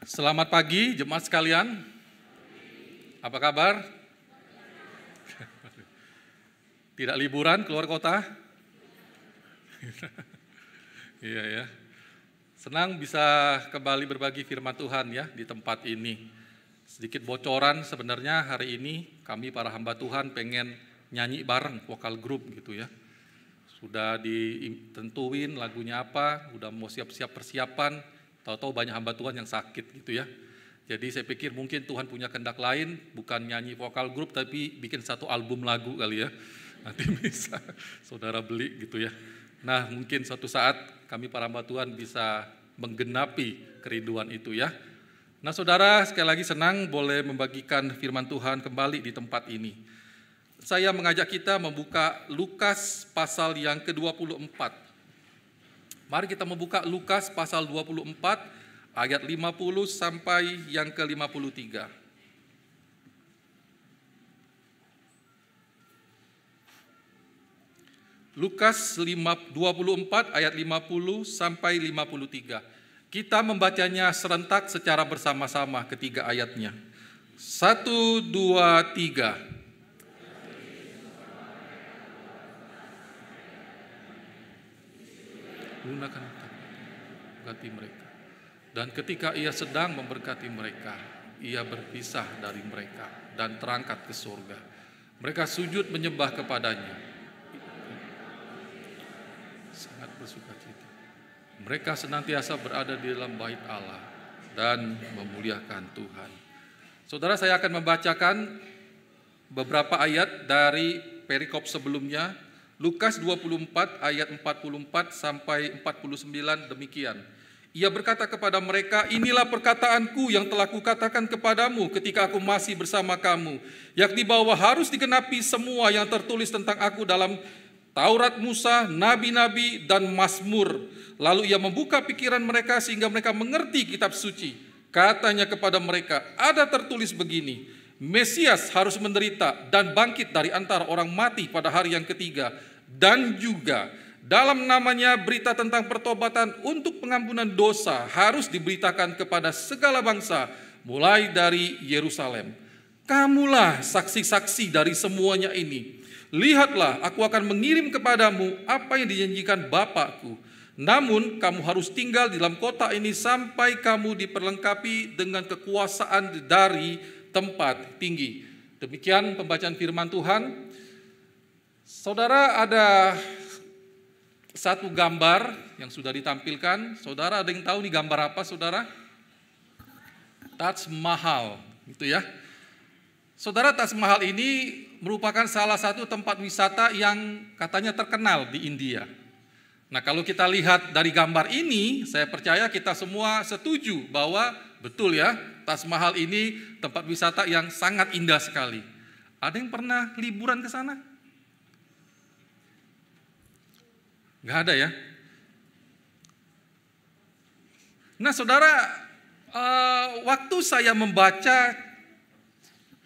Selamat pagi jemaat sekalian. Apa kabar? Tidak liburan keluar kota? Iya ya. Senang bisa kembali berbagi firman Tuhan ya di tempat ini. Sedikit bocoran, sebenarnya hari ini kami para hamba Tuhan pengen nyanyi bareng vokal grup gitu ya. Sudah ditentuin lagunya apa, udah mau siap-siap persiapan, tahu-tahu banyak hamba Tuhan yang sakit gitu ya. Jadi saya pikir mungkin Tuhan punya kehendak lain, bukan nyanyi vokal grup tapi bikin satu album lagu kali ya. Nanti bisa saudara beli gitu ya. Nah mungkin suatu saat kami para hamba Tuhan bisa menggenapi kerinduan itu ya. Nah saudara, sekali lagi senang boleh membagikan firman Tuhan kembali di tempat ini. Saya mengajak kita membuka Lukas pasal yang ke-24. Mari kita membuka Lukas pasal 24 ayat 50 sampai yang ke-53. Lukas 24 ayat 50 sampai 53. Kita membacanya serentak secara bersama-sama ketiga ayatnya. 1, 2, 3. Gunakan berkati mereka. Dan ketika ia sedang memberkati mereka, ia berpisah dari mereka dan terangkat ke surga. Mereka sujud menyembah kepadanya. Sangat bersukacita. Mereka senantiasa berada di dalam bait Allah dan memuliakan Tuhan. Saudara, saya akan membacakan beberapa ayat dari perikop sebelumnya. Lukas 24 ayat 44 sampai 49 demikian. Ia berkata kepada mereka, inilah perkataanku yang telah kukatakan kepadamu ketika aku masih bersama kamu, yakni bahwa harus digenapi semua yang tertulis tentang aku dalam Taurat Musa, nabi-nabi dan Mazmur. Lalu ia membuka pikiran mereka sehingga mereka mengerti kitab suci. Katanya kepada mereka, ada tertulis begini, Mesias harus menderita dan bangkit dari antara orang mati pada hari yang ketiga. Dan juga dalam namanya berita tentang pertobatan untuk pengampunan dosa harus diberitakan kepada segala bangsa mulai dari Yerusalem. Kamulah saksi-saksi dari semuanya ini. Lihatlah, aku akan mengirim kepadamu apa yang dijanjikan Bapakku. Namun kamu harus tinggal di dalam kota ini sampai kamu diperlengkapi dengan kekuasaan dari tempat tinggi. Demikian pembacaan firman Tuhan. Saudara, ada satu gambar yang sudah ditampilkan. Saudara ada yang tahu nih gambar apa, saudara? Taj Mahal, gitu ya. Saudara, Taj Mahal ini merupakan salah satu tempat wisata yang katanya terkenal di India. Nah, kalau kita lihat dari gambar ini, saya percaya kita semua setuju bahwa betul ya, Taj Mahal ini tempat wisata yang sangat indah sekali. Ada yang pernah liburan ke sana? Nggak ada ya. Nah saudara, waktu saya membaca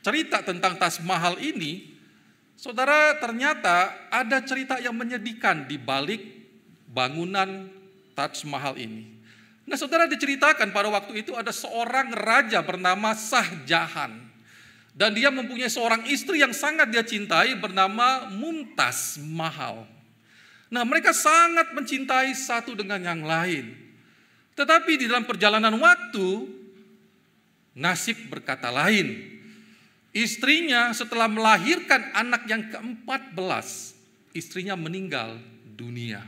cerita tentang Taj Mahal ini, saudara, ternyata ada cerita yang menyedihkan di balik bangunan Taj Mahal ini. Nah saudara, diceritakan pada waktu itu ada seorang raja bernama Shah Jahan. Dan dia mempunyai seorang istri yang sangat dia cintai bernama Mumtaz Mahal. Nah mereka sangat mencintai satu dengan yang lain. Tetapi di dalam perjalanan waktu, nasib berkata lain. Istrinya setelah melahirkan anak yang ke-14, istrinya meninggal dunia.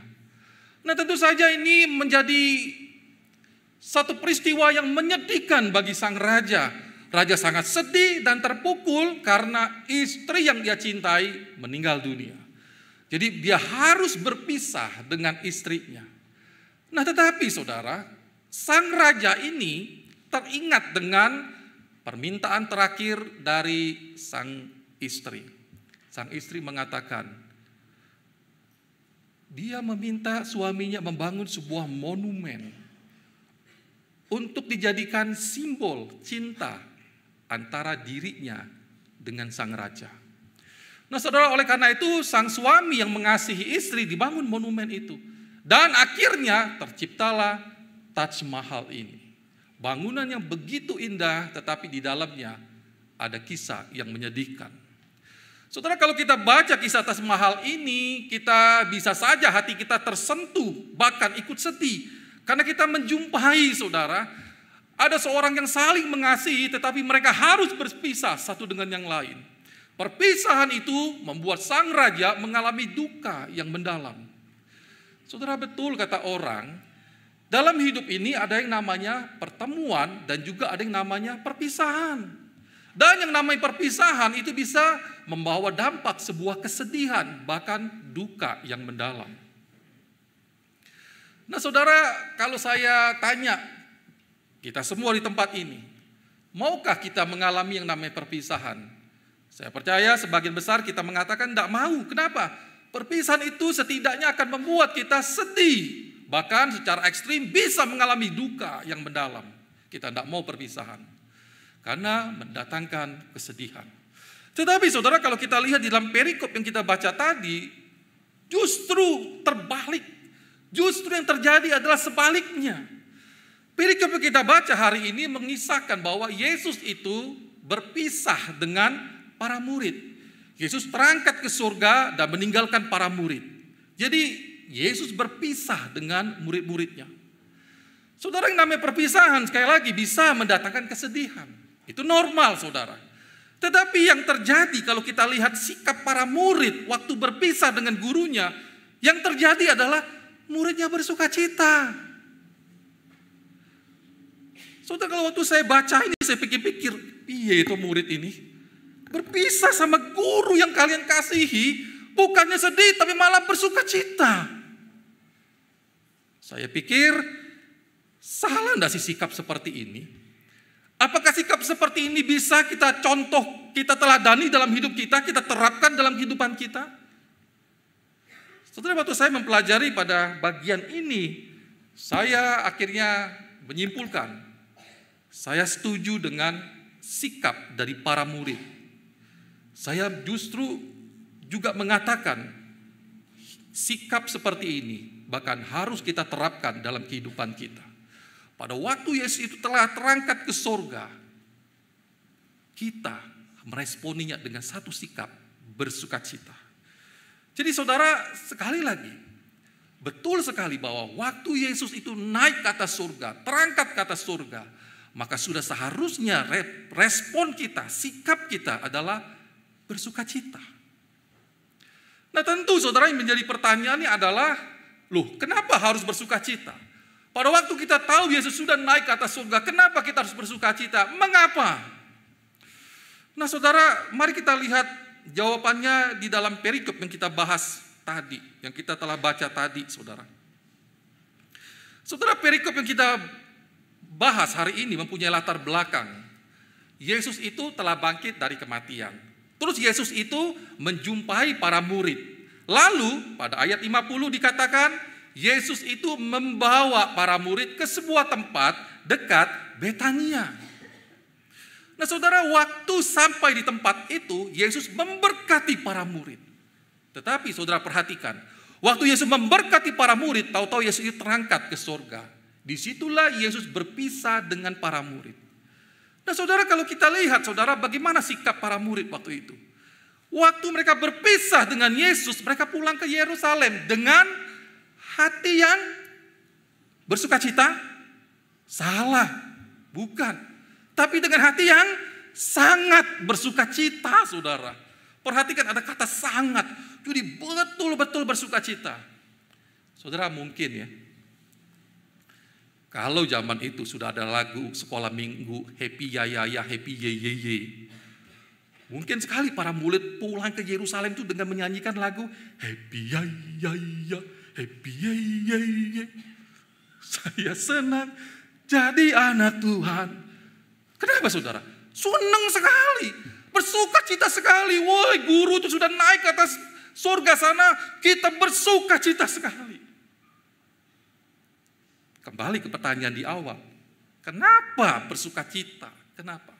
Nah tentu saja ini menjadi satu peristiwa yang menyedihkan bagi sang raja. Raja sangat sedih dan terpukul karena istri yang dia cintai meninggal dunia. Jadi dia harus berpisah dengan istrinya. Nah tetapi saudara, sang raja ini teringat dengan permintaan terakhir dari sang istri. Sang istri mengatakan, dia meminta suaminya membangun sebuah monumen untuk dijadikan simbol cinta antara dirinya dengan sang raja. Nah saudara, oleh karena itu sang suami yang mengasihi istri dibangun monumen itu. Dan akhirnya terciptalah Taj Mahal ini. Bangunan yang begitu indah, tetapi di dalamnya ada kisah yang menyedihkan. Saudara, kalau kita baca kisah Taj Mahal ini, kita bisa saja hati kita tersentuh, bahkan ikut sedih. Karena kita menjumpai, saudara, ada seorang yang saling mengasihi, tetapi mereka harus berpisah satu dengan yang lain. Perpisahan itu membuat sang raja mengalami duka yang mendalam. Saudara, betul kata orang, dalam hidup ini ada yang namanya pertemuan dan juga ada yang namanya perpisahan. Dan yang namanya perpisahan itu bisa membawa dampak sebuah kesedihan, bahkan duka yang mendalam. Nah saudara, kalau saya tanya kita semua di tempat ini, maukah kita mengalami yang namanya perpisahan? Saya percaya sebagian besar kita mengatakan tidak mau. Kenapa? Perpisahan itu setidaknya akan membuat kita sedih. Bahkan secara ekstrim bisa mengalami duka yang mendalam. Kita tidak mau perpisahan. Karena mendatangkan kesedihan. Tetapi saudara, kalau kita lihat di dalam perikop yang kita baca tadi, justru terbalik. Justru yang terjadi adalah sebaliknya. Perikop yang kita baca hari ini mengisahkan bahwa Yesus itu berpisah dengan para murid. Yesus terangkat ke surga dan meninggalkan para murid. Jadi Yesus berpisah dengan murid-muridnya. Saudara, yang namanya perpisahan sekali lagi bisa mendatangkan kesedihan. Itu normal, saudara. Tetapi yang terjadi kalau kita lihat sikap para murid waktu berpisah dengan gurunya, yang terjadi adalah muridnya bersuka cita. Saudara, kalau waktu saya baca ini, saya pikir-pikir, iya itu murid ini berpisah sama guru yang kalian kasihi, bukannya sedih tapi malah bersuka cita. Saya pikir, salah enggak sih sikap seperti ini? Apakah sikap seperti ini bisa kita contoh, kita teladani dalam hidup kita terapkan dalam kehidupan kita? Saudara, waktu saya mempelajari pada bagian ini, saya akhirnya menyimpulkan, saya setuju dengan sikap dari para murid. Saya justru juga mengatakan, sikap seperti ini bahkan harus kita terapkan dalam kehidupan kita. Pada waktu Yesus itu telah terangkat ke surga, kita meresponinya dengan satu sikap bersukacita. Jadi saudara, sekali lagi, betul sekali bahwa waktu Yesus itu naik ke atas surga, terangkat ke atas surga, maka sudah seharusnya respon kita, sikap kita adalah bersukacita. Nah tentu saudara, yang menjadi pertanyaannya adalah, loh kenapa harus bersukacita? Pada waktu kita tahu Yesus sudah naik ke atas surga, kenapa kita harus bersukacita? Mengapa? Nah saudara, mari kita lihat jawabannya di dalam perikop yang kita bahas tadi, yang kita telah baca tadi, saudara. Saudara, perikop yang kita bahas hari ini mempunyai latar belakang. Yesus itu telah bangkit dari kematian. Terus Yesus itu menjumpai para murid. Lalu pada ayat 50 dikatakan, Yesus itu membawa para murid ke sebuah tempat dekat Betania. Nah saudara, waktu sampai di tempat itu, Yesus memberkati para murid. Tetapi saudara perhatikan, waktu Yesus memberkati para murid, tahu-tahu Yesus itu terangkat ke surga. Disitulah Yesus berpisah dengan para murid. Nah saudara, kalau kita lihat saudara, bagaimana sikap para murid waktu itu. Waktu mereka berpisah dengan Yesus, mereka pulang ke Yerusalem dengan hati yang bersukacita? Salah, bukan. Tapi dengan hati yang sangat bersukacita, saudara. Perhatikan ada kata sangat. Jadi betul-betul bersukacita. Saudara, mungkin ya, kalau zaman itu sudah ada lagu sekolah minggu, happy ya ya ya, happy ye ye ye. Mungkin sekali para murid pulang ke Yerusalem itu dengan menyanyikan lagu happy ya ya ya, happy ye ye ye. Saya senang jadi anak Tuhan. Kenapa saudara? Senang sekali, bersukacita sekali. Woi, guru itu sudah naik ke atas surga sana, kita bersukacita sekali. Kembali ke pertanyaan di awal. Kenapa bersukacita? Kenapa?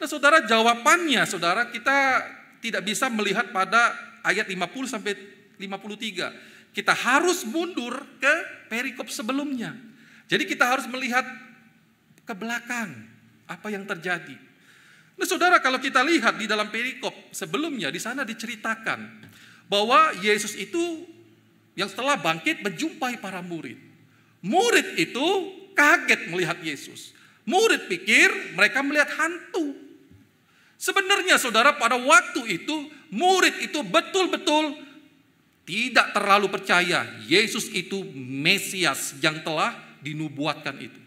Nah saudara, jawabannya saudara, kita tidak bisa melihat pada ayat 50 sampai 53. Kita harus mundur ke perikop sebelumnya. Jadi kita harus melihat ke belakang apa yang terjadi. Nah, saudara, kalau kita lihat di dalam perikop sebelumnya, di sana diceritakan bahwa Yesus itu yang setelah bangkit menjumpai para murid. Murid itu kaget melihat Yesus. Murid pikir mereka melihat hantu. Sebenarnya saudara, pada waktu itu murid itu betul-betul tidak terlalu percaya Yesus itu Mesias yang telah dinubuatkan itu.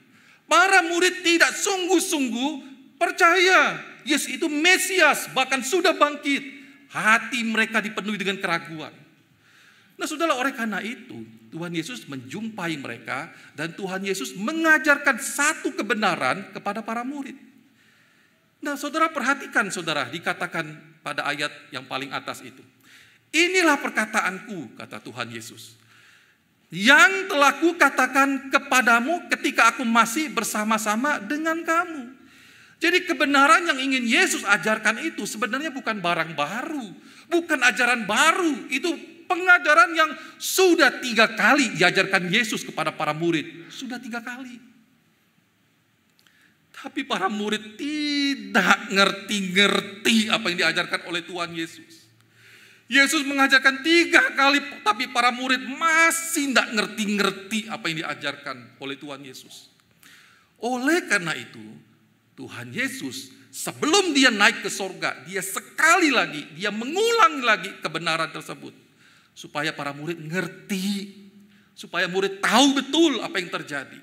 Para murid tidak sungguh-sungguh percaya Yesus itu Mesias, bahkan sudah bangkit. Hati mereka dipenuhi dengan keraguan. Nah saudara, oleh karena itu Tuhan Yesus menjumpai mereka dan Tuhan Yesus mengajarkan satu kebenaran kepada para murid. Nah saudara, perhatikan saudara, dikatakan pada ayat yang paling atas itu. Inilah perkataanku, kata Tuhan Yesus, yang telah kukatakan kepadamu ketika aku masih bersama-sama dengan kamu. Jadi kebenaran yang ingin Yesus ajarkan itu sebenarnya bukan barang baru, bukan ajaran baru. Itu pengajaran yang sudah 3 kali diajarkan Yesus kepada para murid. Sudah 3 kali. Tapi para murid tidak ngerti-ngerti apa yang diajarkan oleh Tuhan Yesus. Yesus mengajarkan 3 kali, tapi para murid masih tidak ngerti-ngerti apa yang diajarkan oleh Tuhan Yesus. Oleh karena itu, Tuhan Yesus sebelum dia naik ke sorga, dia sekali lagi, dia mengulang lagi kebenaran tersebut. Supaya para murid ngerti, supaya murid tahu betul apa yang terjadi.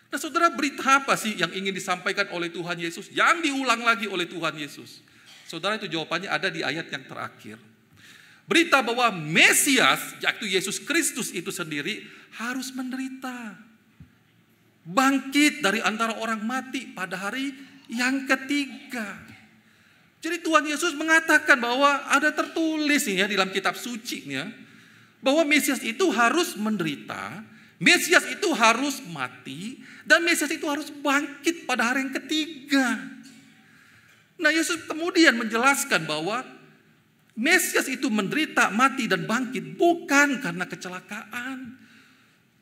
Nah saudara, berita apa sih yang ingin disampaikan oleh Tuhan Yesus, yang diulang lagi oleh Tuhan Yesus? Saudara, itu jawabannya ada di ayat yang terakhir. Berita bahwa Mesias, yaitu Yesus Kristus itu sendiri, harus menderita. Bangkit dari antara orang mati pada hari yang ketiga. Jadi Tuhan Yesus mengatakan bahwa ada tertulis ya di dalam kitab suci-Nya, bahwa Mesias itu harus menderita, Mesias itu harus mati, dan Mesias itu harus bangkit pada hari yang ketiga. Nah Yesus kemudian menjelaskan bahwa Mesias itu menderita, mati, dan bangkit bukan karena kecelakaan.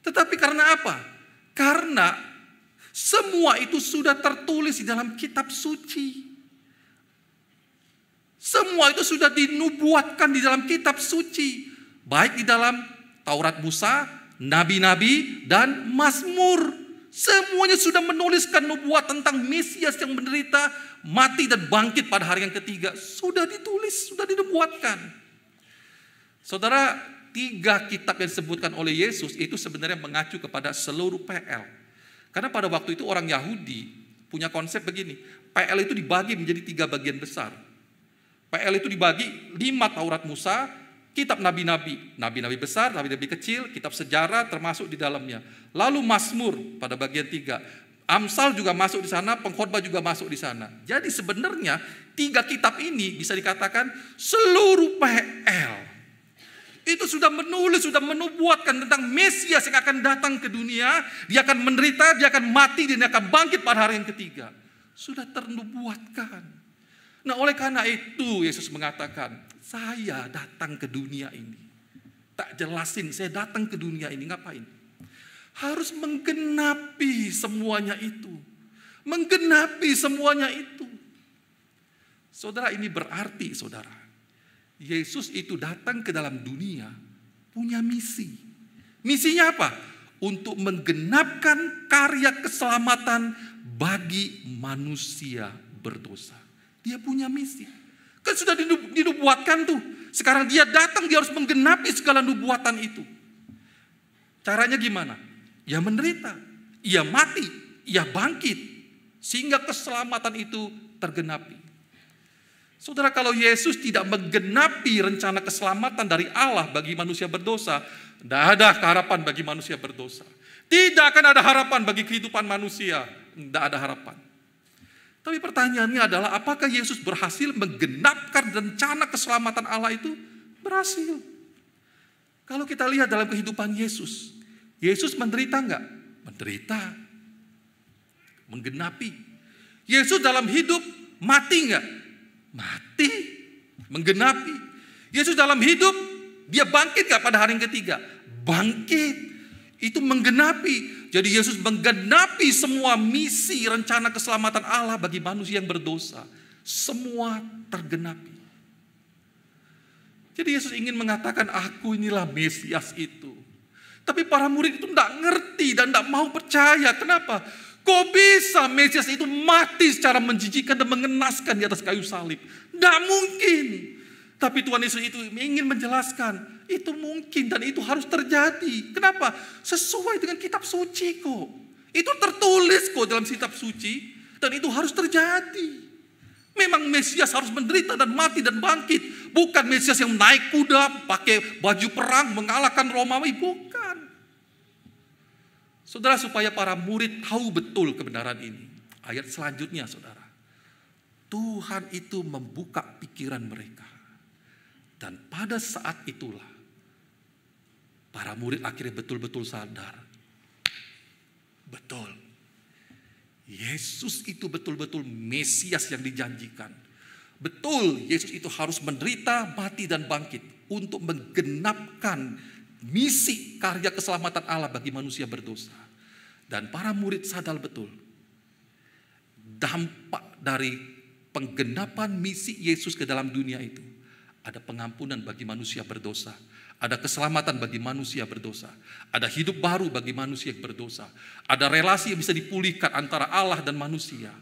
Tetapi karena apa? Karena semua itu sudah tertulis di dalam kitab suci. Semua itu sudah dinubuatkan di dalam kitab suci. Baik di dalam Taurat Musa, Nabi-Nabi, dan Mazmur. Semuanya sudah menuliskan nubuat tentang Mesias yang menderita, mati, dan bangkit pada hari yang ketiga. Sudah ditulis, sudah dinubuatkan. Saudara, 3 kitab yang disebutkan oleh Yesus itu sebenarnya mengacu kepada seluruh PL. Karena pada waktu itu orang Yahudi punya konsep begini. PL itu dibagi menjadi 3 bagian besar. PL itu dibagi 5 Taurat Musa, kitab nabi-nabi, nabi-nabi besar, nabi-nabi kecil, kitab sejarah termasuk di dalamnya. Lalu Mazmur pada bagian 3. Amsal juga masuk di sana, pengkhotbah juga masuk di sana. Jadi sebenarnya 3 kitab ini bisa dikatakan seluruh PL. Itu sudah menulis, sudah menubuatkan tentang Mesias yang akan datang ke dunia. Dia akan menderita, dia akan mati, dan dia akan bangkit pada hari yang ketiga. Sudah ternubuatkan. Nah oleh karena itu Yesus mengatakan, saya datang ke dunia ini. Tak jelasin, saya datang ke dunia ini ngapain? Harus menggenapi semuanya itu. Menggenapi semuanya itu. Saudara, ini berarti saudara, Yesus itu datang ke dalam dunia punya misi. Misinya apa? Untuk menggenapkan karya keselamatan bagi manusia berdosa. Dia punya misi. Kan sudah dinubuatkan tuh. Sekarang dia datang, dia harus menggenapi segala nubuatan itu. Caranya gimana? Ia menderita, ia mati, ia bangkit. Sehingga keselamatan itu tergenapi. Saudara, kalau Yesus tidak menggenapi rencana keselamatan dari Allah bagi manusia berdosa, tidak ada harapan bagi manusia berdosa. Tidak akan ada harapan bagi kehidupan manusia. Tidak ada harapan. Tapi pertanyaannya adalah, apakah Yesus berhasil menggenapkan rencana keselamatan Allah itu? Berhasil. Kalau kita lihat dalam kehidupan Yesus, Yesus menderita enggak? Menderita. Menggenapi. Yesus dalam hidup mati enggak? Mati. Menggenapi. Yesus dalam hidup, dia bangkit enggak pada hari yang ketiga? Bangkit. Itu menggenapi. Jadi Yesus menggenapi semua misi rencana keselamatan Allah bagi manusia yang berdosa. Semua tergenapi. Jadi Yesus ingin mengatakan, aku inilah Mesias itu. Tapi para murid itu tidak ngerti dan tidak mau percaya. Kenapa? Kok bisa Mesias itu mati secara menjijikkan dan mengenaskan di atas kayu salib? Tidak mungkin. Tapi Tuhan Yesus itu ingin menjelaskan, itu mungkin dan itu harus terjadi. Kenapa? Sesuai dengan kitab suci kok. Itu tertulis kok dalam kitab suci. Dan itu harus terjadi. Memang Mesias harus menderita dan mati dan bangkit. Bukan Mesias yang naik kuda, pakai baju perang, mengalahkan Romawi. Bukan. Saudara, supaya para murid tahu betul kebenaran ini. Ayat selanjutnya, saudara. Tuhan itu membuka pikiran mereka. Dan pada saat itulah, para murid akhirnya betul-betul sadar. Betul. Yesus itu betul-betul Mesias yang dijanjikan. Betul, Yesus itu harus menderita, mati dan bangkit untuk menggenapkan misi karya keselamatan Allah bagi manusia berdosa. Dan para murid sadar betul dampak dari penggenapan misi Yesus ke dalam dunia itu. Ada pengampunan bagi manusia berdosa. Ada keselamatan bagi manusia berdosa. Ada hidup baru bagi manusia yang berdosa. Ada relasi yang bisa dipulihkan antara Allah dan manusia.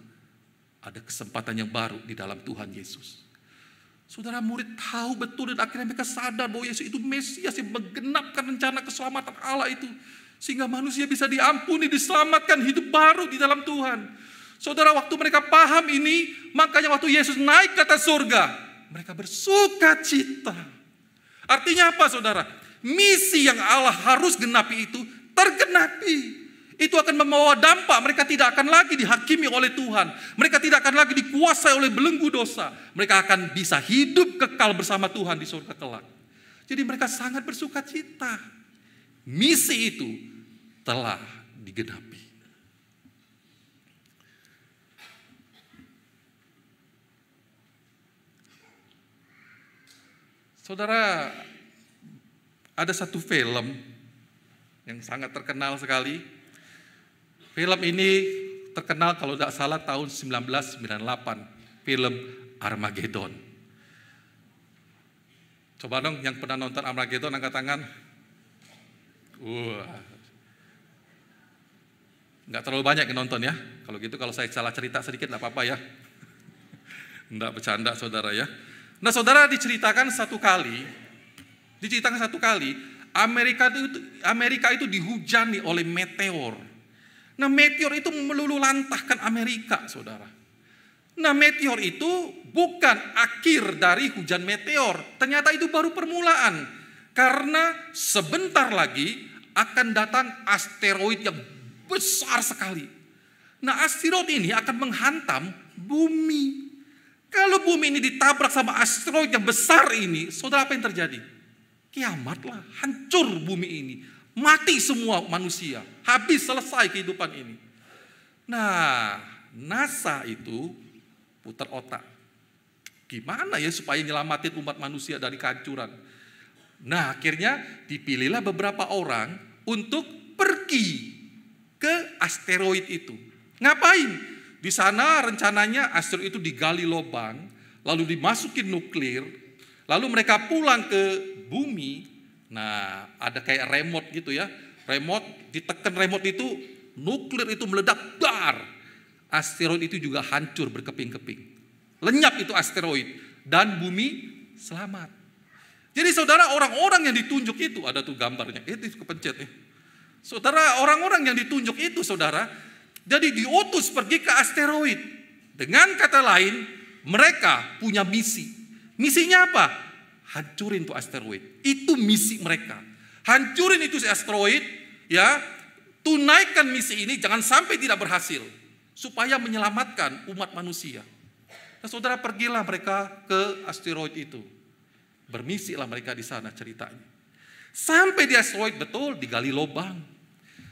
Ada kesempatan yang baru di dalam Tuhan Yesus. Saudara, murid tahu betul dan akhirnya mereka sadar bahwa Yesus itu Mesias yang menggenapkan rencana keselamatan Allah itu. Sehingga manusia bisa diampuni, diselamatkan, hidup baru di dalam Tuhan. Saudara, waktu mereka paham ini, makanya waktu Yesus naik ke atas surga, mereka bersuka cita. Artinya apa, saudara? Misi yang Allah harus genapi itu tergenapi. Itu akan membawa dampak. Mereka tidak akan lagi dihakimi oleh Tuhan. Mereka tidak akan lagi dikuasai oleh belenggu dosa. Mereka akan bisa hidup kekal bersama Tuhan di surga kelak. Jadi mereka sangat bersuka cita. Misi itu telah digenapi. Saudara, ada satu film yang sangat terkenal sekali. Film ini terkenal kalau tidak salah tahun 1998. Film Armageddon. Coba dong yang pernah nonton Armageddon angkat tangan. Nggak terlalu banyak yang nonton ya. Kalau gitu kalau saya salah cerita sedikit nggak apa-apa ya. Nggak bercanda saudara ya. Nah, saudara, diceritakan satu kali, Amerika itu dihujani oleh meteor. Nah, meteor itu meluluhlantahkan Amerika, saudara. Nah, meteor itu bukan akhir dari hujan meteor. Ternyata itu baru permulaan. Karena sebentar lagi akan datang asteroid yang besar sekali. Nah, asteroid ini akan menghantam bumi. Kalau bumi ini ditabrak sama asteroid yang besar ini, saudara, apa yang terjadi? Kiamatlah, hancur bumi ini. Mati semua manusia. Habis, selesai kehidupan ini. Nah, NASA itu putar otak. Gimana ya supaya nyelamatin umat manusia dari kehancuran? Nah, akhirnya dipilihlah beberapa orang untuk pergi ke asteroid itu. Ngapain? Di sana rencananya asteroid itu digali lubang, lalu dimasukin nuklir, lalu mereka pulang ke bumi. Nah, ada kayak remote gitu ya. Remote, ditekan remote itu, nuklir itu meledak, dar. Asteroid itu juga hancur berkeping-keping. Lenyap itu asteroid. Dan bumi selamat. Jadi saudara, orang-orang yang ditunjuk itu, ada tuh gambarnya, itu kepencet ya. Saudara, orang-orang yang ditunjuk itu, saudara, jadi diutus pergi ke asteroid. Dengan kata lain, mereka punya misi. Misinya apa? Hancurin tuh asteroid. Itu misi mereka. Hancurin itu si asteroid, ya. Tunaikan misi ini, jangan sampai tidak berhasil, supaya menyelamatkan umat manusia. Nah, saudara, pergilah mereka ke asteroid itu. Bermisilah mereka di sana ceritanya. Sampai di asteroid, betul, digali lubang.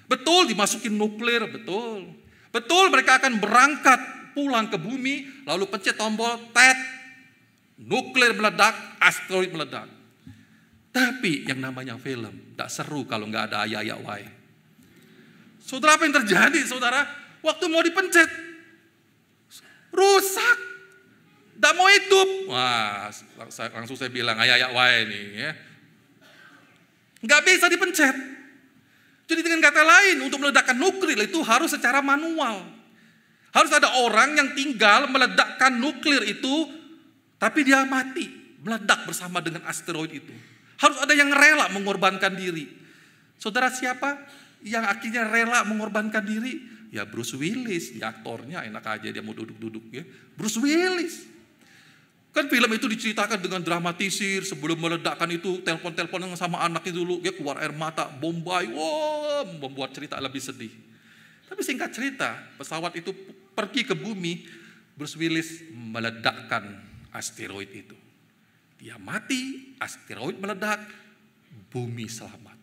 Betul, dimasukin nuklir, betul. Betul, mereka akan berangkat pulang ke bumi, lalu pencet tombol, tet, nuklir meledak, asteroid meledak. Tapi yang namanya film, tak seru kalau nggak ada ayah-ayah wae. Saudara, apa yang terjadi, saudara? Waktu mau dipencet, rusak. Tidak mau hidup. Wah, langsung saya bilang, ayak wae nih ya. Nggak bisa dipencet. Jadi dengan kata lain, untuk meledakkan nuklir itu harus secara manual. Harus ada orang yang tinggal meledakkan nuklir itu, tapi dia mati, meledak bersama dengan asteroid itu. Harus ada yang rela mengorbankan diri. Saudara, siapa yang akhirnya rela mengorbankan diri? Ya Bruce Willis, ya aktornya enak aja dia mau duduk-duduk ya. Bruce Willis. Kan film itu diceritakan dengan dramatisir, sebelum meledakkan itu telepon-teleponan sama anak itu dulu, dia keluar air mata, Bombay, wow, membuat cerita lebih sedih. Tapi singkat cerita, pesawat itu pergi ke bumi, Bruce Willis meledakkan asteroid itu. Dia mati, asteroid meledak, bumi selamat.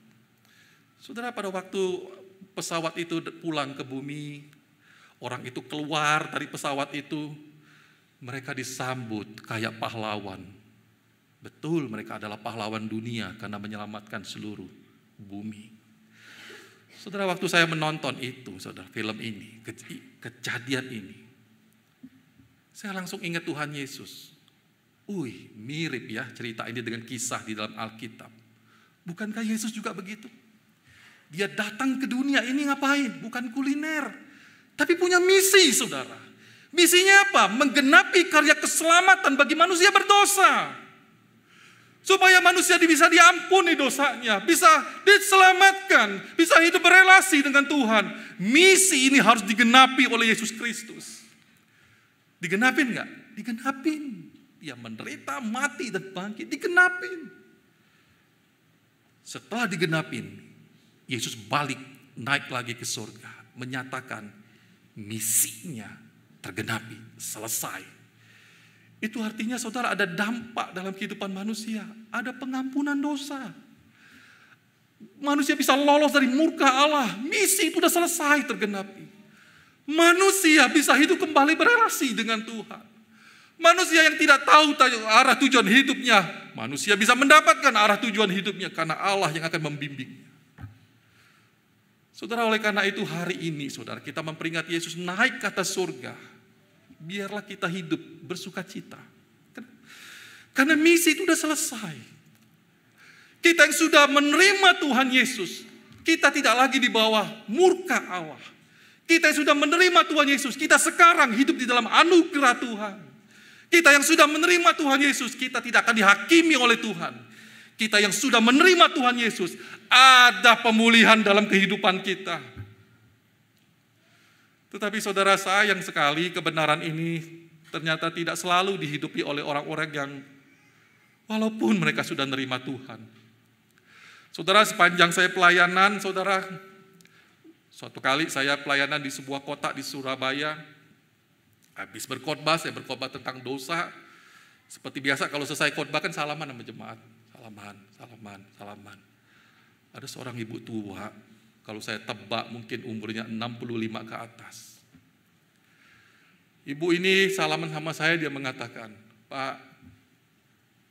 Saudara, pada waktu pesawat itu pulang ke bumi, orang itu keluar dari pesawat itu, mereka disambut kayak pahlawan. Betul, mereka adalah pahlawan dunia karena menyelamatkan seluruh bumi. Saudara, waktu saya menonton itu, saudara, film ini, kejadian ini, saya langsung ingat Tuhan Yesus. Mirip ya cerita ini dengan kisah di dalam Alkitab. Bukankah Yesus juga begitu? Dia datang ke dunia ini ngapain? Bukan kuliner, tapi punya misi, saudara. Misinya apa? Menggenapi karya keselamatan bagi manusia berdosa. Supaya manusia bisa diampuni dosanya, bisa diselamatkan, bisa hidup berelasi dengan Tuhan. Misi ini harus digenapi oleh Yesus Kristus. Digenapin enggak? Digenapin. Dia menderita, mati, dan bangkit. Digenapin. Setelah digenapin, Yesus balik, naik lagi ke surga. Menyatakan misinya tergenapi, selesai. Itu artinya, saudara, ada dampak dalam kehidupan manusia. Ada pengampunan dosa. Manusia bisa lolos dari murka Allah. Misi itu sudah selesai, tergenapi. Manusia bisa hidup kembali berelasi dengan Tuhan. Manusia yang tidak tahu arah tujuan hidupnya, manusia bisa mendapatkan arah tujuan hidupnya karena Allah yang akan membimbingnya. Saudara, oleh karena itu hari ini, saudara, kita memperingati Yesus naik ke atas surga. Biarlah kita hidup bersuka cita. Karena misi itu sudah selesai. Kita yang sudah menerima Tuhan Yesus, kita tidak lagi di bawah murka Allah. Kita yang sudah menerima Tuhan Yesus, kita sekarang hidup di dalam anugerah Tuhan. Kita yang sudah menerima Tuhan Yesus, kita tidak akan dihakimi oleh Tuhan. Kita yang sudah menerima Tuhan Yesus, ada pemulihan dalam kehidupan kita. Tetapi saudara, sayang sekali kebenaran ini ternyata tidak selalu dihidupi oleh orang-orang yang walaupun mereka sudah menerima Tuhan. Saudara, sepanjang saya pelayanan, saudara, suatu kali saya pelayanan di sebuah kota di Surabaya. Habis berkhotbah, saya berkhotbah tentang dosa. Seperti biasa kalau selesai khotbah kan salaman sama jemaat. Salaman. Ada seorang ibu tua, kalau saya tebak mungkin umurnya 65 ke atas. Ibu ini salaman sama saya, dia mengatakan, "Pak,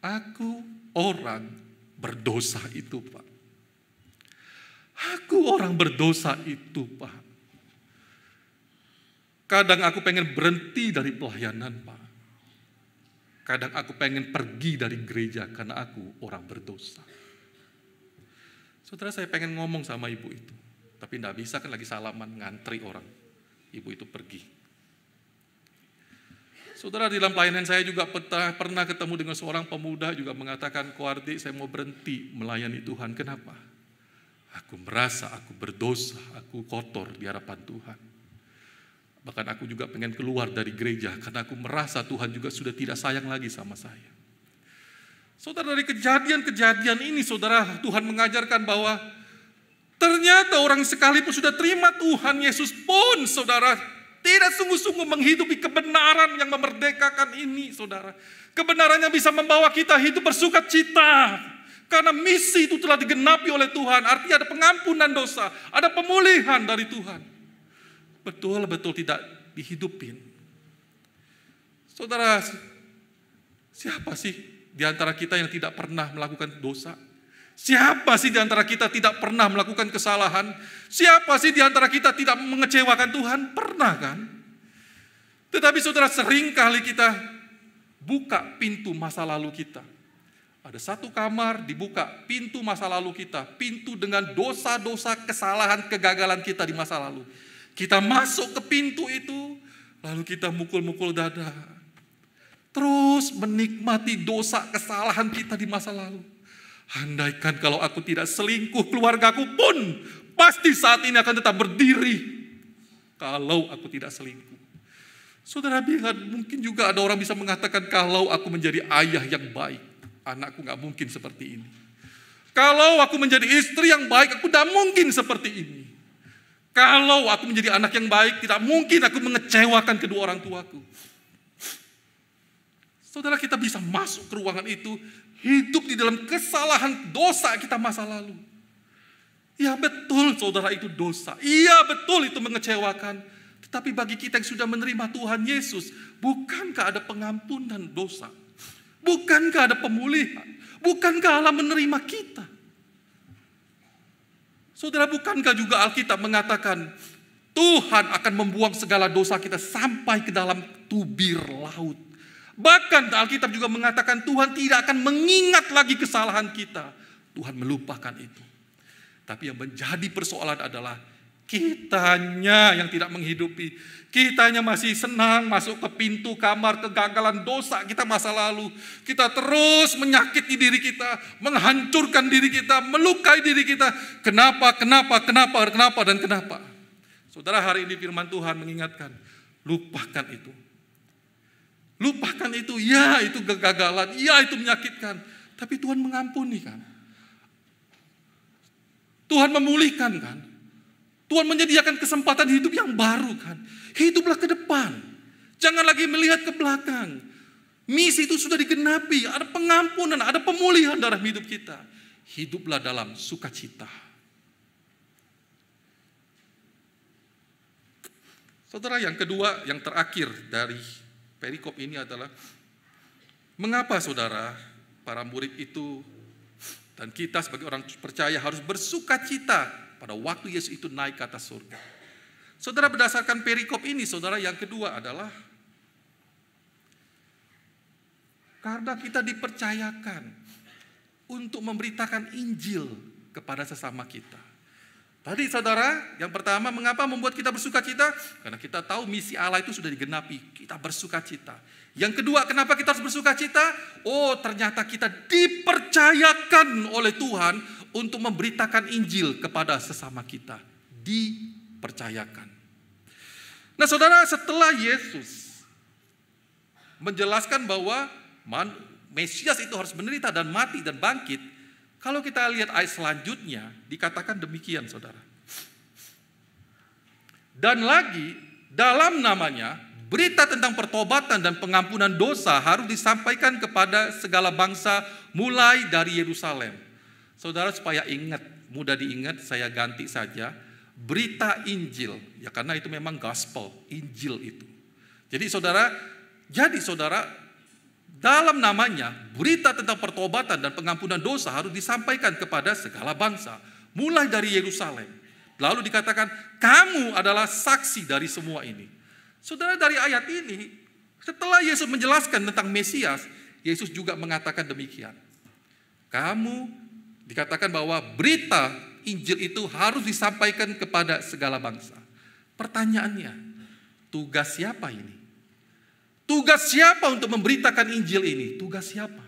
aku orang berdosa itu, Pak. Aku orang berdosa itu, Pak. Kadang aku pengen berhenti dari pelayanan, Pak. Kadang aku pengen pergi dari gereja karena aku orang berdosa." Saudara, saya pengen ngomong sama ibu itu. Tapi tidak bisa, kan lagi salaman, ngantri orang. Ibu itu pergi. Saudara, di dalam pelayanan saya juga pernah ketemu dengan seorang pemuda juga mengatakan, "Koardi, saya mau berhenti melayani Tuhan." Kenapa? Aku merasa aku berdosa, aku kotor di hadapan Tuhan. Bahkan aku juga pengen keluar dari gereja karena aku merasa Tuhan juga sudah tidak sayang lagi sama saya. Saudara, dari kejadian-kejadian ini, saudara, Tuhan mengajarkan bahwa ternyata orang sekalipun sudah terima Tuhan Yesus pun, saudara, tidak sungguh-sungguh menghidupi kebenaran yang memerdekakan ini, saudara. Kebenaran yang bisa membawa kita hidup bersuka cita. Karena misi itu telah digenapi oleh Tuhan. Artinya ada pengampunan dosa, ada pemulihan dari Tuhan. Betul-betul tidak dihidupin. Saudara, siapa sih di antara kita yang tidak pernah melakukan dosa? Siapa sih di antara kita tidak pernah melakukan kesalahan? Siapa sih di antara kita tidak mengecewakan Tuhan? Pernah kan? Tetapi saudara, sering kali kita buka pintu masa lalu kita. Ada satu kamar dibuka pintu masa lalu kita. Pintu dengan dosa-dosa, kesalahan, kegagalan kita di masa lalu. Kita masuk ke pintu itu, lalu kita mukul-mukul dada. Terus menikmati dosa, kesalahan kita di masa lalu. Andaikan kalau aku tidak selingkuh, keluargaku pun pasti saat ini akan tetap berdiri. Kalau aku tidak selingkuh. Saudara lihat, mungkin juga ada orang bisa mengatakan, kalau aku menjadi ayah yang baik, anakku gak mungkin seperti ini. Kalau aku menjadi istri yang baik, aku tidak mungkin seperti ini. Kalau aku menjadi anak yang baik, tidak mungkin aku mengecewakan kedua orang tuaku. Saudara, kita bisa masuk ke ruangan itu, hidup di dalam kesalahan dosa kita masa lalu. Ya betul saudara, itu dosa. Iya betul itu mengecewakan. Tetapi bagi kita yang sudah menerima Tuhan Yesus, bukankah ada pengampunan dosa? Bukankah ada pemulihan? Bukankah Allah menerima kita? Saudara, bukankah juga Alkitab mengatakan Tuhan akan membuang segala dosa kita sampai ke dalam tubir laut. Bahkan Alkitab juga mengatakan Tuhan tidak akan mengingat lagi kesalahan kita. Tuhan melupakan itu. Tapi yang menjadi persoalan adalah kitanya yang tidak menghidupi. Kitanya masih senang masuk ke pintu kamar kegagalan dosa kita masa lalu. Kita terus menyakiti diri kita, menghancurkan diri kita, melukai diri kita. Kenapa? Dan kenapa? Saudara, hari ini firman Tuhan mengingatkan, lupakan itu. Lupakan itu, ya itu kegagalan, ya itu menyakitkan. Tapi Tuhan mengampuni kan. Tuhan memulihkan kan. Tuhan menyediakan kesempatan hidup yang baru kan. Hiduplah ke depan. Jangan lagi melihat ke belakang. Misi itu sudah digenapi. Ada pengampunan, ada pemulihan dalam hidup kita. Hiduplah dalam sukacita. Saudara, yang kedua, yang terakhir dari perikop ini adalah mengapa saudara, para murid itu dan kita sebagai orang percaya harus bersukacita pada waktu Yesus itu naik ke atas surga. Saudara, berdasarkan perikop ini, saudara, yang kedua adalah karena kita dipercayakan untuk memberitakan Injil kepada sesama kita. Tadi saudara, yang pertama, mengapa membuat kita bersukacita? Karena kita tahu misi Allah itu sudah digenapi, kita bersukacita. Yang kedua, kenapa kita harus bersukacita? Oh, ternyata kita dipercayakan oleh Tuhan untuk memberitakan Injil kepada sesama kita. Dipercayakan. Nah saudara, setelah Yesus menjelaskan bahwa Mesias itu harus menderita dan mati dan bangkit, kalau kita lihat ayat selanjutnya, dikatakan demikian saudara. Dan lagi, dalam namanya, berita tentang pertobatan dan pengampunan dosa harus disampaikan kepada segala bangsa mulai dari Yerusalem. Saudara, supaya ingat, mudah diingat, saya ganti saja berita Injil, ya karena itu memang gospel, Injil itu. Jadi saudara, dalam namanya berita tentang pertobatan dan pengampunan dosa harus disampaikan kepada segala bangsa, mulai dari Yerusalem. Lalu dikatakan, kamu adalah saksi dari semua ini. Saudara, dari ayat ini, setelah Yesus menjelaskan tentang Mesias, Yesus juga mengatakan demikian. Kamu, dikatakan bahwa berita Injil itu harus disampaikan kepada segala bangsa. Pertanyaannya, tugas siapa ini? Tugas siapa untuk memberitakan Injil ini? Tugas siapa?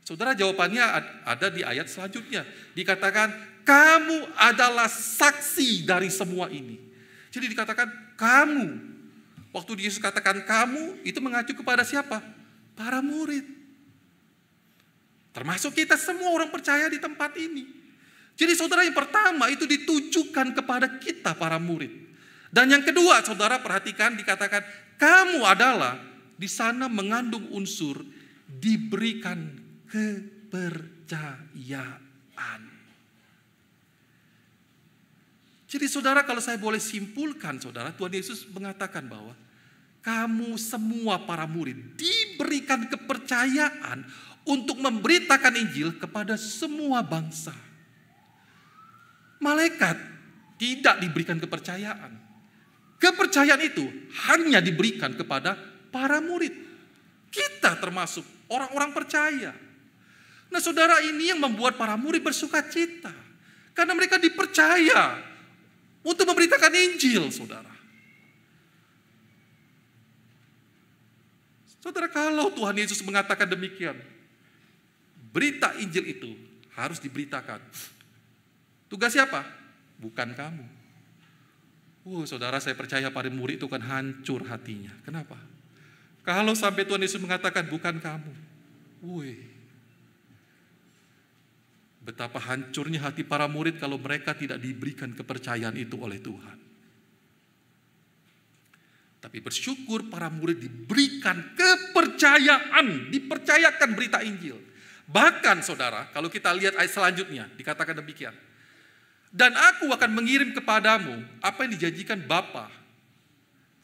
Saudara, jawabannya ada di ayat selanjutnya. Dikatakan, kamu adalah saksi dari semua ini. Jadi dikatakan, kamu. Waktu Yesus katakan kamu, itu mengacu kepada siapa? Para murid. Termasuk kita semua orang percaya di tempat ini. Jadi saudara, yang pertama itu ditujukan kepada kita para murid. Dan yang kedua, saudara perhatikan dikatakan, kamu adalah di sana mengandung unsur diberikan kepercayaan. Jadi saudara, kalau saya boleh simpulkan saudara, Tuhan Yesus mengatakan bahwa kamu semua para murid diberikan kepercayaan untuk memberitakan Injil kepada semua bangsa. Malaikat tidak diberikan kepercayaan. Kepercayaan itu hanya diberikan kepada para murid. Kita termasuk orang-orang percaya. Nah saudara, ini yang membuat para murid bersuka cita. Karena mereka dipercaya untuk memberitakan Injil, saudara. Saudara, kalau Tuhan Yesus mengatakan demikian, berita Injil itu harus diberitakan. Tugas siapa? Bukan kamu. Saudara, saya percaya para murid itu kan hancur hatinya. Kenapa? Kalau sampai Tuhan Yesus mengatakan bukan kamu. Betapa hancurnya hati para murid kalau mereka tidak diberikan kepercayaan itu oleh Tuhan. Tapi bersyukur para murid diberikan kepercayaan, dipercayakan berita Injil. Bahkan saudara, kalau kita lihat ayat selanjutnya, dikatakan demikian. Dan aku akan mengirim kepadamu apa yang dijanjikan Bapa.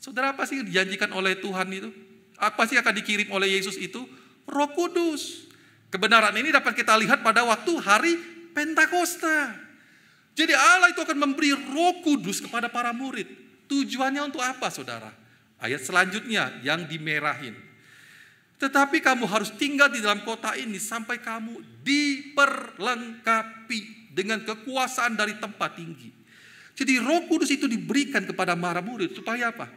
Saudara, apa sih yang dijanjikan oleh Tuhan itu? Apa sih akan dikirim oleh Yesus itu? Roh Kudus. Kebenaran ini dapat kita lihat pada waktu hari Pentakosta. Jadi Allah itu akan memberi Roh Kudus kepada para murid. Tujuannya untuk apa, saudara? Ayat selanjutnya yang dimerahin. Tetapi kamu harus tinggal di dalam kota ini sampai kamu diperlengkapi dengan kekuasaan dari tempat tinggi. Jadi Roh Kudus itu diberikan kepada para murid supaya apa?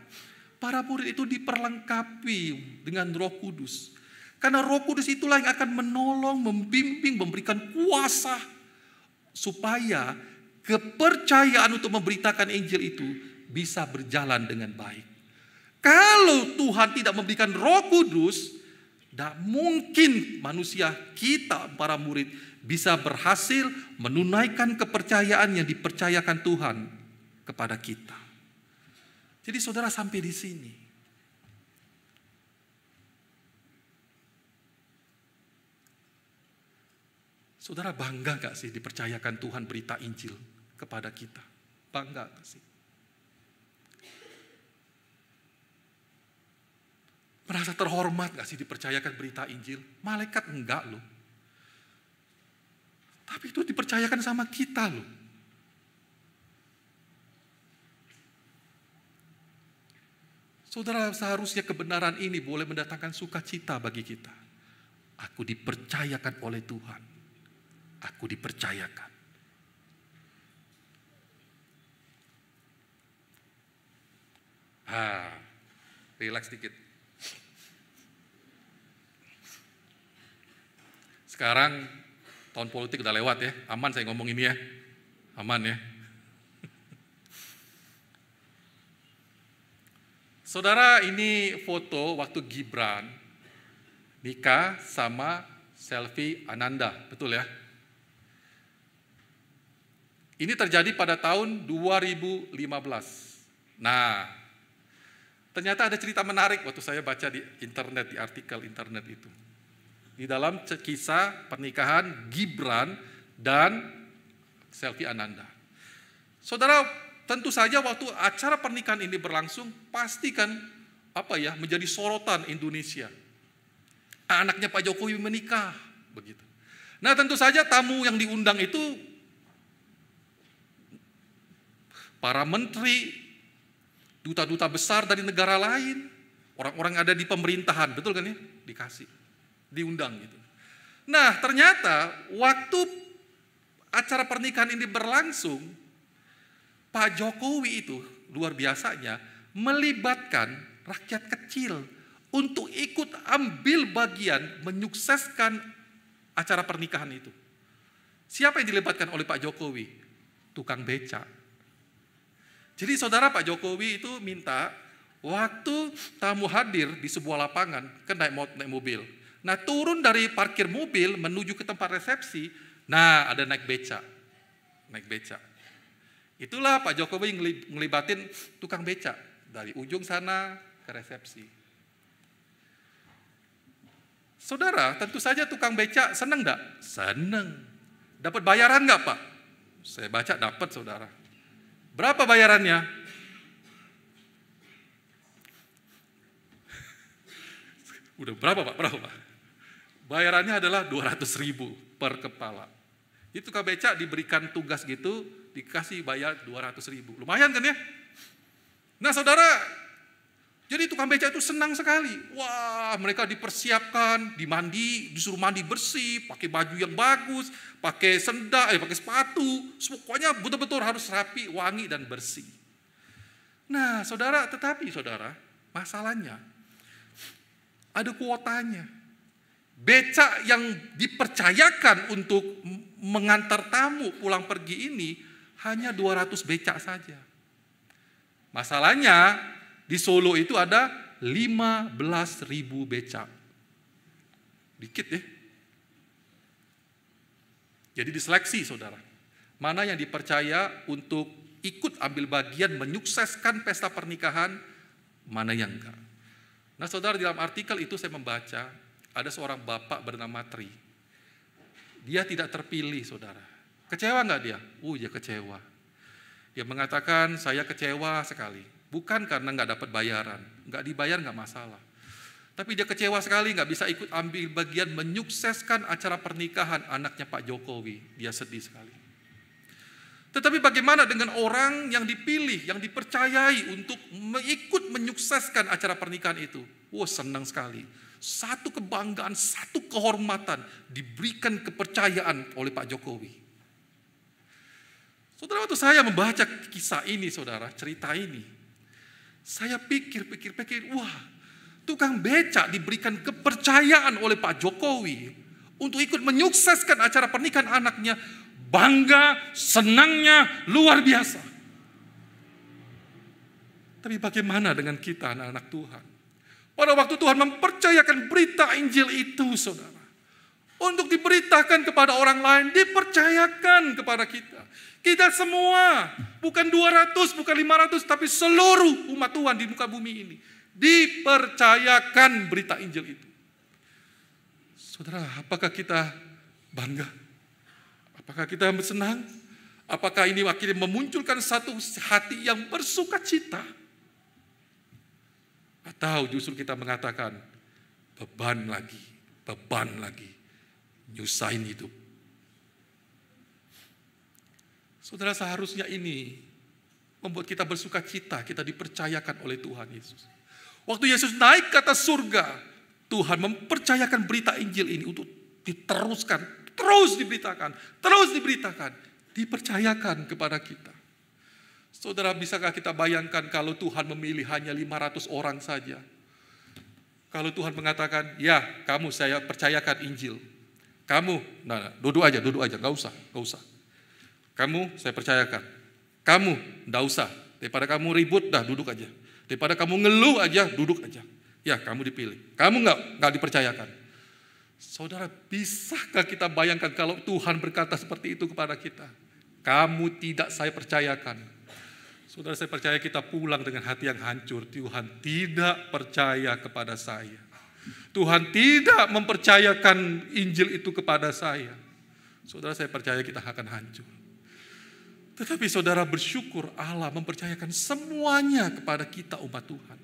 Para murid itu diperlengkapi dengan Roh Kudus. Karena Roh Kudus itulah yang akan menolong, membimbing, memberikan kuasa supaya kepercayaan untuk memberitakan Injil itu bisa berjalan dengan baik. Kalau Tuhan tidak memberikan Roh Kudus, tidak mungkin manusia kita, para murid, bisa berhasil menunaikan kepercayaan yang dipercayakan Tuhan kepada kita. Jadi saudara, sampai di sini. Saudara, bangga gak sih dipercayakan Tuhan berita Injil kepada kita? Bangga gak sih? Merasa terhormat gak sih dipercayakan berita Injil? Malaikat enggak loh. Tapi itu dipercayakan sama kita loh. Saudara, seharusnya kebenaran ini boleh mendatangkan sukacita bagi kita. Aku dipercayakan oleh Tuhan. Aku dipercayakan. Relax sedikit. Sekarang tahun politik udah lewat ya. Aman saya ngomong ini ya. Aman ya. Saudara, ini foto waktu Gibran nikah sama Selvi Ananda, betul ya? Ini terjadi pada tahun 2015. Nah, ternyata ada cerita menarik waktu saya baca di internet, di artikel internet itu. Di dalam kisah pernikahan Gibran dan Selvi Ananda. Saudara, tentu saja waktu acara pernikahan ini berlangsung, pastikan menjadi sorotan Indonesia. Anaknya Pak Jokowi menikah, begitu. Nah, tentu saja tamu yang diundang itu para menteri, duta-duta besar dari negara lain, orang-orang ada di pemerintahan, betul kan ya? Dikasih, diundang gitu. Nah, ternyata waktu acara pernikahan ini berlangsung, Pak Jokowi itu luar biasanya melibatkan rakyat kecil untuk ikut ambil bagian menyukseskan acara pernikahan itu. Siapa yang dilibatkan oleh Pak Jokowi? Tukang beca. Jadi saudara, Pak Jokowi itu minta waktu tamu hadir di sebuah lapangan, kan naik mobil. Nah, turun dari parkir mobil menuju ke tempat resepsi, nah ada naik beca. Itulah Pak Jokowi ngelibatin tukang beca dari ujung sana ke resepsi. Saudara, tentu saja tukang beca senang enggak? Senang. Dapat bayaran enggak, Pak? Saya baca dapat, saudara. Berapa bayarannya? Udah berapa, Pak? Berapa, Pak? bayarannya adalah 200.000 per kepala. Itu tukang becak diberikan tugas gitu, dikasih bayar 200.000. Lumayan kan ya? Nah saudara, jadi tukang becak itu senang sekali. Wah, mereka dipersiapkan, disuruh mandi bersih, pakai baju yang bagus, pakai pakai sepatu. Pokoknya betul-betul harus rapi, wangi dan bersih. Nah saudara, tetapi saudara, masalahnya ada kuotanya. Becak yang dipercayakan untuk mengantar tamu pulang pergi ini hanya 200 becak saja. Masalahnya di Solo itu ada 15.000 becak. Dikit ya. Jadi diseleksi saudara. Mana yang dipercaya untuk ikut ambil bagian menyukseskan pesta pernikahan, mana yang enggak. Nah saudara, dalam artikel itu saya membaca ada seorang bapak bernama Tri. Dia tidak terpilih saudara. Kecewa enggak dia? Dia kecewa. Dia mengatakan saya kecewa sekali. Bukan karena enggak dapat bayaran. Enggak dibayar enggak masalah. Tapi dia kecewa sekali enggak bisa ikut ambil bagian menyukseskan acara pernikahan anaknya Pak Jokowi. Dia sedih sekali. Tetapi bagaimana dengan orang yang dipilih, yang dipercayai untuk ikut menyukseskan acara pernikahan itu? Senang sekali. Satu kebanggaan, satu kehormatan diberikan kepercayaan oleh Pak Jokowi. Saudara, waktu saya membaca kisah ini, saudara, cerita ini, saya pikir, tukang becak diberikan kepercayaan oleh Pak Jokowi untuk ikut menyukseskan acara pernikahan anaknya, bangga, senangnya luar biasa. Tapi bagaimana dengan kita anak-anak Tuhan? Pada waktu Tuhan mempercayakan berita Injil itu, saudara, untuk diberitakan kepada orang lain, dipercayakan kepada kita. Kita semua, bukan 200, bukan 500, tapi seluruh umat Tuhan di muka bumi ini, dipercayakan berita Injil itu. Saudara, apakah kita bangga? Apakah kita senang? Apakah ini akhirnya memunculkan satu hati yang bersuka cita? Atau justru kita mengatakan beban lagi, nyusahin hidup. Saudara, seharusnya ini membuat kita bersuka cita, kita dipercayakan oleh Tuhan Yesus. Waktu Yesus naik ke atas surga, Tuhan mempercayakan berita Injil ini untuk diteruskan, terus diberitakan, dipercayakan kepada kita. Saudara, bisakah kita bayangkan kalau Tuhan memilih hanya 500 orang saja? Kalau Tuhan mengatakan, ya kamu saya percayakan Injil. Kamu, duduk aja, gak usah. Kamu saya percayakan. Kamu, gak usah. Daripada kamu ribut, duduk aja. Daripada kamu ngeluh aja, duduk aja. Ya, kamu dipilih. Kamu gak dipercayakan. Saudara, bisakah kita bayangkan kalau Tuhan berkata seperti itu kepada kita? Kamu tidak saya percayakan. Saudara, saya percaya kita pulang dengan hati yang hancur. Tuhan tidak percaya kepada saya. Tuhan tidak mempercayakan Injil itu kepada saya. Saudara, saya percaya kita akan hancur. Tetapi saudara, bersyukur Allah mempercayakan semuanya kepada kita umat Tuhan.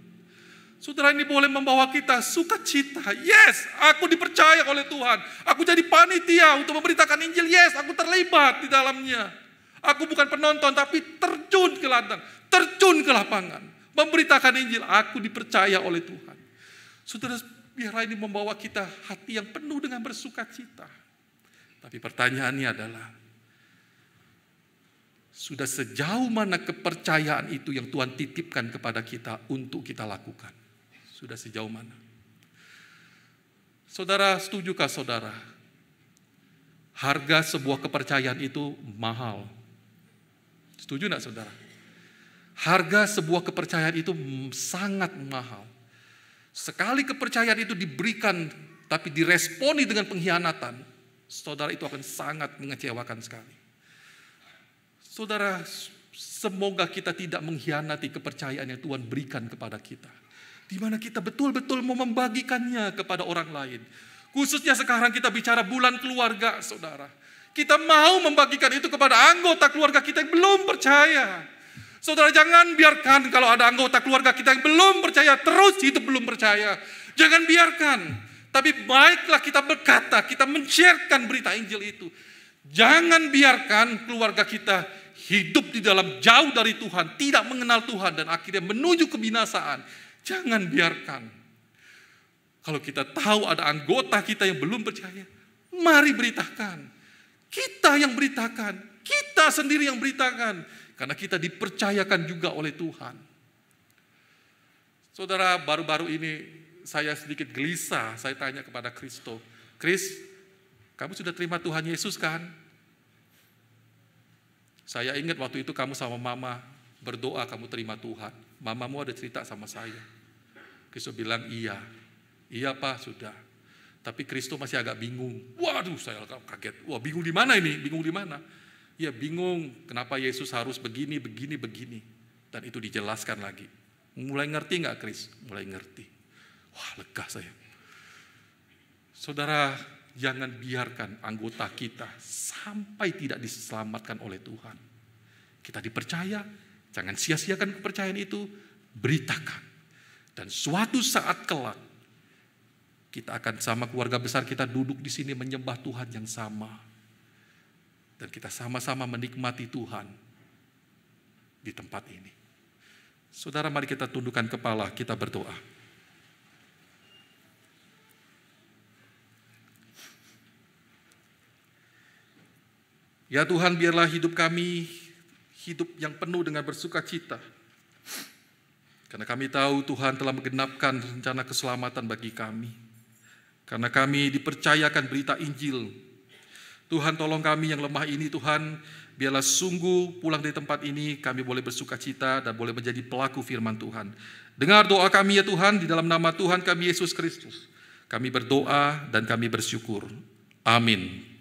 Saudara, ini boleh membawa kita sukacita. Yes, aku dipercaya oleh Tuhan. Aku jadi panitia untuk memberitakan Injil. Yes, aku terlibat di dalamnya. Aku bukan penonton, tapi terjun ke ladang, terjun ke lapangan, memberitakan Injil. Aku dipercaya oleh Tuhan. Saudara, biarlah ini membawa kita hati yang penuh dengan bersukacita. Tapi pertanyaannya adalah, sudah sejauh mana kepercayaan itu yang Tuhan titipkan kepada kita untuk kita lakukan? Sudah sejauh mana? Saudara, setujukah saudara? Harga sebuah kepercayaan itu mahal. Setuju enggak saudara? Harga sebuah kepercayaan itu sangat mahal. Sekali kepercayaan itu diberikan tapi diresponi dengan pengkhianatan, saudara, itu akan sangat mengecewakan sekali. Saudara, semoga kita tidak mengkhianati kepercayaan yang Tuhan berikan kepada kita, di mana kita betul-betul mau membagikannya kepada orang lain. Khususnya sekarang kita bicara bulan keluarga, saudara. Kita mau membagikan itu kepada anggota keluarga kita yang belum percaya. Saudara, jangan biarkan kalau ada anggota keluarga kita yang belum percaya, terus hidup belum percaya. Jangan biarkan. Tapi baiklah kita berkata, kita men-sharekan berita Injil itu. Jangan biarkan keluarga kita hidup di dalam jauh dari Tuhan, tidak mengenal Tuhan dan akhirnya menuju kebinasaan. Jangan biarkan. Kalau kita tahu ada anggota kita yang belum percaya, mari beritakan. Kita yang beritakan, kita sendiri yang beritakan. Karena kita dipercayakan juga oleh Tuhan. Saudara, baru-baru ini saya sedikit gelisah, saya tanya kepada Kristo, Kris, kamu sudah terima Tuhan Yesus kan? Saya ingat waktu itu kamu sama mama berdoa kamu terima Tuhan. Mamamu ada cerita sama saya. Kristo bilang iya. Iya Pak, sudah. Tapi Kristo masih agak bingung. Waduh, saya kaget. Wah, bingung di mana ini? Bingung di mana? Ya bingung kenapa Yesus harus begini. Dan itu dijelaskan lagi. Mulai ngerti nggak Kris? Mulai ngerti. Wah, lega saya. Saudara, jangan biarkan anggota kita sampai tidak diselamatkan oleh Tuhan. Kita dipercaya, jangan sia-siakan kepercayaan itu, beritakan. Dan suatu saat kelak, kita akan sama keluarga besar kita duduk di sini menyembah Tuhan yang sama. Dan kita sama-sama menikmati Tuhan di tempat ini. Saudara, mari kita tundukkan kepala, kita berdoa. Ya Tuhan, biarlah hidup kami hidup yang penuh dengan bersukacita. Karena kami tahu Tuhan telah menggenapkan rencana keselamatan bagi kami. Karena kami dipercayakan berita Injil. Tuhan, tolong kami yang lemah ini Tuhan, biarlah sungguh pulang dari tempat ini kami boleh bersukacita dan boleh menjadi pelaku firman Tuhan. Dengar doa kami ya Tuhan, di dalam nama Tuhan kami Yesus Kristus. Kami berdoa dan kami bersyukur. Amin.